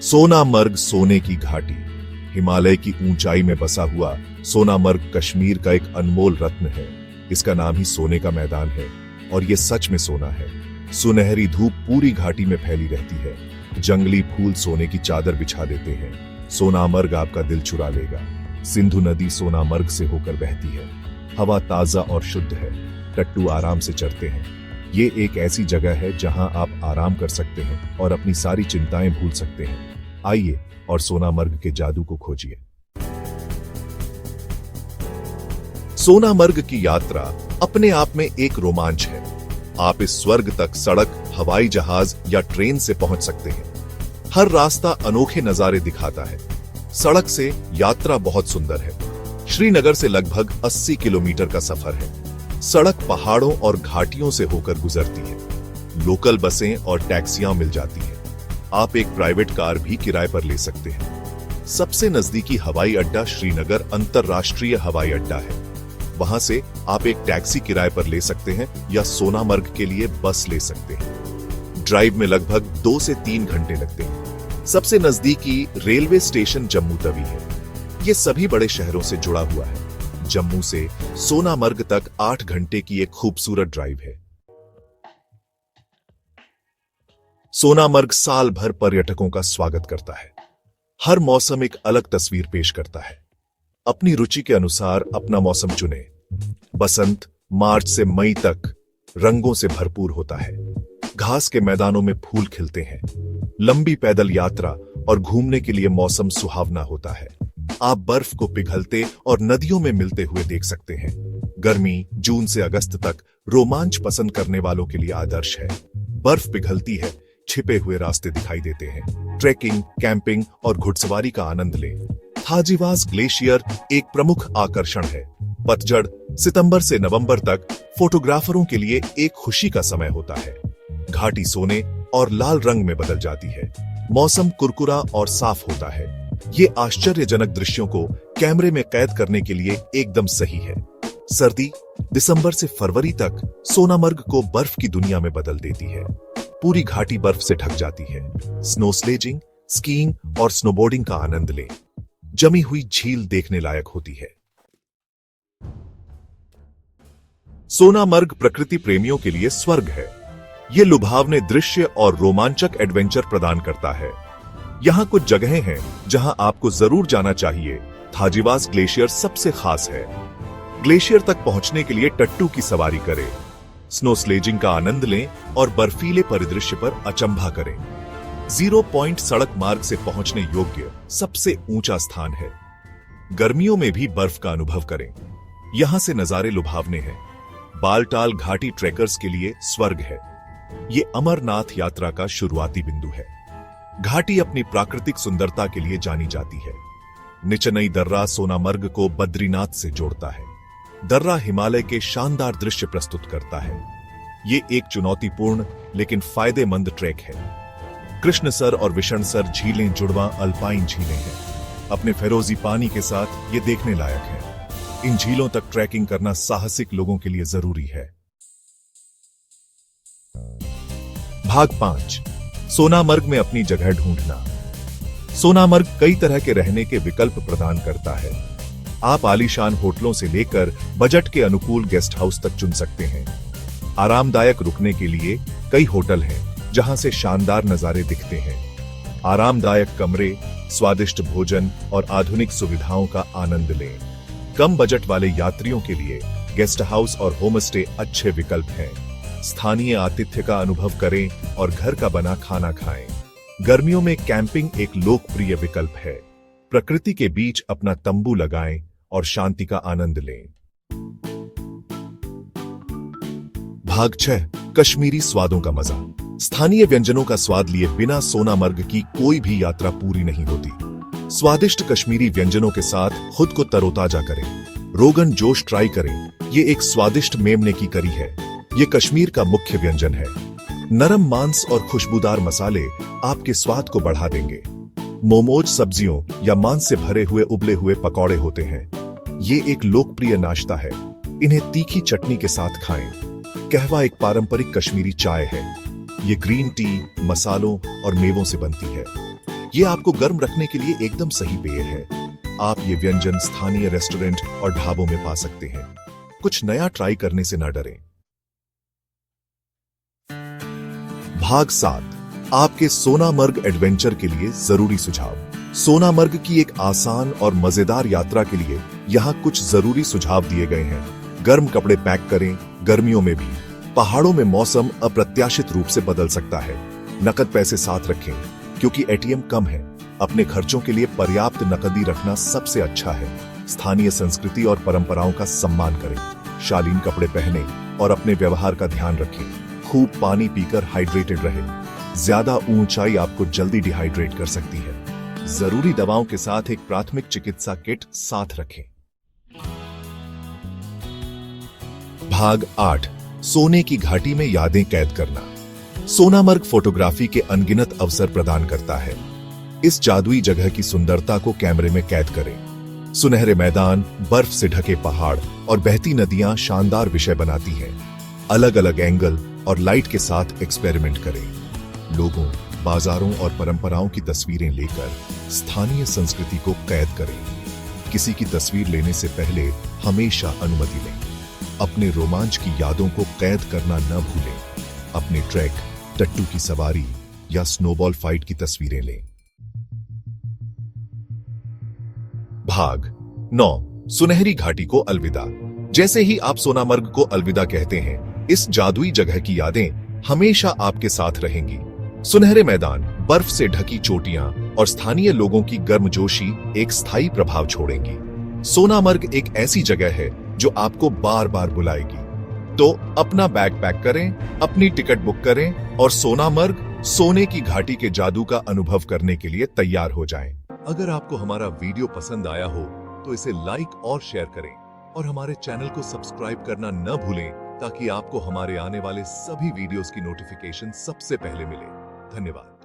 सोनामर्ग सोने की घाटी। हिमालय की ऊंचाई में बसा हुआ सोनामर्ग कश्मीर का एक अनमोल रत्न है। इसका नाम ही सोने का मैदान है और ये सच में सोना है। सुनहरी धूप पूरी घाटी में फैली रहती है। जंगली फूल सोने की चादर बिछा देते हैं। सोनामर्ग आपका दिल चुरा लेगा। सिंधु नदी सोनामर्ग से होकर बहती है। हवा ताजा और शुद्ध है। टट्टू आराम से चरते हैं। ये एक ऐसी जगह है जहां आप आराम कर सकते हैं और अपनी सारी चिंताएं भूल सकते हैं। आइए और सोनामर्ग के जादू को खोजिए। सोनामर्ग की यात्रा अपने आप में एक रोमांच है। आप इस स्वर्ग तक सड़क, हवाई जहाज या ट्रेन से पहुंच सकते हैं। हर रास्ता अनोखे नजारे दिखाता है। सड़क से यात्रा बहुत सुंदर है। श्रीनगर से लगभग 80 किलोमीटर का सफर है। सड़क पहाड़ों और घाटियों से होकर गुजरती है। लोकल बसें और टैक्सियां मिल जाती हैं। आप एक प्राइवेट कार भी किराए पर ले सकते हैं। सबसे नजदीकी हवाई अड्डा श्रीनगर अंतरराष्ट्रीय हवाई अड्डा है। वहां से आप एक टैक्सी किराए पर ले सकते हैं या सोनामर्ग के लिए बस ले सकते हैं। ड्राइव में लगभग 2 से 3 घंटे लगते हैं। सबसे नजदीकी रेलवे स्टेशन जम्मू तवी है। ये सभी बड़े शहरों से जुड़ा हुआ है। जम्मू से सोनामर्ग तक 8 घंटे की एक खूबसूरत ड्राइव है। सोनामर्ग साल भर पर्यटकों का स्वागत करता है। हर मौसम एक अलग तस्वीर पेश करता है। अपनी रुचि के अनुसार अपना मौसम चुनें। बसंत मार्च से मई तक रंगों से भरपूर होता है। घास के मैदानों में फूल खिलते हैं। लंबी पैदल यात्रा और घूमने के लिए मौसम सुहावना होता है। आप बर्फ को पिघलते और नदियों में मिलते हुए देख सकते हैं। गर्मी जून से अगस्त तक रोमांच पसंद करने वालों के लिए आदर्श है। बर्फ पिघलती है, छिपे हुए रास्ते दिखाई देते हैं। ट्रैकिंग, कैंपिंग और घुड़सवारी का आनंद लें। थाजीवास ग्लेशियर एक प्रमुख आकर्षण है। पतझड़ सितंबर से नवंबर तक फोटोग्राफरों के लिए एक खुशी का समय होता है। घाटी सोने और लाल रंग में बदल जाती है। मौसम कुरकुरा और साफ होता है। ये आश्चर्यजनक दृश्यों को कैमरे में कैद करने के लिए एकदम सही है। सर्दी दिसंबर से फरवरी तक सोनामर्ग को बर्फ की दुनिया में बदल देती है। पूरी घाटी बर्फ से ढक जाती है। स्नो स्लेजिंग, स्कीइंग और स्नोबोर्डिंग का आनंद लें। जमी हुई झील देखने लायक होती है। सोनामर्ग प्रकृति प्रेमियों के लिए स्वर्ग है। ये लुभावने दृश्य और रोमांचक एडवेंचर प्रदान करता है। यहां कुछ जगहें हैं जहां आपको जरूर जाना चाहिए। थाजीवास ग्लेशियर सबसे खास है। ग्लेशियर तक पहुंचने के लिए टट्टू की सवारी करें। स्नो स्लेजिंग का आनंद लें और बर्फीले परिदृश्य पर अचंभा करें। 0 पॉइंट सड़क मार्ग से पहुंचने योग्य सबसे ऊंचा स्थान है। गर्मियों में भी बर्फ का अनुभव करें। यहां से नजारे लुभावने हैं। बालटाल घाटी ट्रेकर्स के लिए स्वर्ग है। ये अमरनाथ यात्रा का शुरुआती बिंदु है। घाटी अपनी प्राकृतिक सुंदरता के लिए जानी जाती है। निचनई दर्रा सोनामर्ग को बद्रीनाथ से जोड़ता है। दर्रा हिमालय के शानदार दृश्य प्रस्तुत करता है। ये एक चुनौतीपूर्ण लेकिन फायदेमंद ट्रैक है। कृष्णसर और विषणसर झीलें जुड़वा अल्पाइन झीलें हैं। अपने फेरोजी पानी के साथ ये देखने लायक है। इन झीलों तक ट्रैकिंग करना साहसिक लोगों के लिए जरूरी है। भाग 5 सोनामर्ग में अपनी जगह ढूंढना। सोनामर्ग कई तरह के रहने के विकल्प प्रदान करता है। आप आलीशान होटलों से लेकर बजट के अनुकूल गेस्ट हाउस तक चुन सकते हैं। आरामदायक रुकने के लिए कई होटल हैं जहां से शानदार नजारे दिखते हैं। आरामदायक कमरे, स्वादिष्ट भोजन और आधुनिक सुविधाओं का आनंद लें। कम बजट वाले यात्रियों के लिए गेस्ट हाउस और होमस्टे अच्छे विकल्प हैं। स्थानीय आतिथ्य का अनुभव करें और घर का बना खाना खाएं। गर्मियों में कैंपिंग एक लोकप्रिय विकल्प है। प्रकृति के बीच अपना तंबू लगाएं और शांति का आनंद लें। भाग 6 कश्मीरी स्वादों का मजा। स्थानीय व्यंजनों का स्वाद लिए बिना सोनामर्ग की कोई भी यात्रा पूरी नहीं होती। स्वादिष्ट कश्मीरी व्यंजनों के साथ खुद को तरोताजा करें। रोगन जोश ट्राई करें। ये एक स्वादिष्ट मेमने की करी है। ये कश्मीर का मुख्य व्यंजन है। नरम मांस और खुशबूदार मसाले आपके स्वाद को बढ़ा देंगे। मोमोज सब्जियों या मांस से भरे हुए उबले हुए पकौड़े होते हैं। ये एक लोकप्रिय नाश्ता है। इन्हें तीखी चटनी के साथ खाएं। कहवा एक पारंपरिक कश्मीरी चाय है। ये ग्रीन टी, मसालों और मेवों से बनती है। ये आपको गर्म रखने के लिए एकदम सही पेय है। आप ये व्यंजन स्थानीय रेस्टोरेंट और ढाबों में पा सकते हैं। कुछ नया ट्राई करने से ना डरें। भाग 7, आपके सोनामर्ग एडवेंचर के लिए जरूरी सुझाव। सोनामर्ग की एक आसान और मजेदार यात्रा के लिए यहाँ कुछ जरूरी सुझाव दिए गए हैं। गर्म कपड़े पैक करें, गर्मियों में भी। पहाड़ों में मौसम अप्रत्याशित रूप से बदल सकता है। नकद पैसे साथ रखें क्योंकि एटीएम कम है। अपने खर्चों के लिए पर्याप्त नकदी रखना सबसे अच्छा है। स्थानीय संस्कृति और परंपराओं का सम्मान करें। शालीन कपड़े पहने और अपने व्यवहार का ध्यान रखें। खूब पानी पीकर हाइड्रेटेड रहें। ज्यादा ऊंचाई आपको जल्दी डिहाइड्रेट कर सकती है। जरूरी दवाओं के साथ एक प्राथमिक चिकित्सा किट साथ रखें। भाग 8, सोने की घाटी में यादें कैद करना। सोनामर्ग फोटोग्राफी के अनगिनत अवसर प्रदान करता है। इस जादुई जगह की सुंदरता को कैमरे में कैद करें। सुनहरे मैदान, बर्फ से ढके पहाड़ और बहती नदियां शानदार विषय बनाती हैं। अलग अलग एंगल और लाइट के साथ एक्सपेरिमेंट करें। लोगों, बाजारों और परंपराओं की तस्वीरें लेकर स्थानीय संस्कृति को कैद करें। किसी की तस्वीर लेने से पहले हमेशा अनुमति लें। अपने रोमांच की यादों को कैद करना न भूलें। अपने ट्रैक, टट्टू की सवारी या स्नोबॉल फाइट की तस्वीरें लें। भाग 9, सुनहरी घाटी को अलविदा। जैसे ही आप सोनामर्ग को अलविदा कहते हैं, इस जादुई जगह की यादें हमेशा आपके साथ रहेंगी। सुनहरे मैदान, बर्फ से ढकी चोटियां और स्थानीय लोगों की गर्मजोशी एक स्थायी प्रभाव छोड़ेंगी। सोनामर्ग एक ऐसी जगह है जो आपको बार बार बुलाएगी। तो अपना बैग पैक करें, अपनी टिकट बुक करें और सोनामर्ग, सोने की घाटी के जादू का अनुभव करने के लिए तैयार हो जाएं। अगर आपको हमारा वीडियो पसंद आया हो तो इसे लाइक और शेयर करें और हमारे चैनल को सब्सक्राइब करना न भूलें ताकि आपको हमारे आने वाले सभी वीडियोस की नोटिफिकेशन सबसे पहले मिले। धन्यवाद।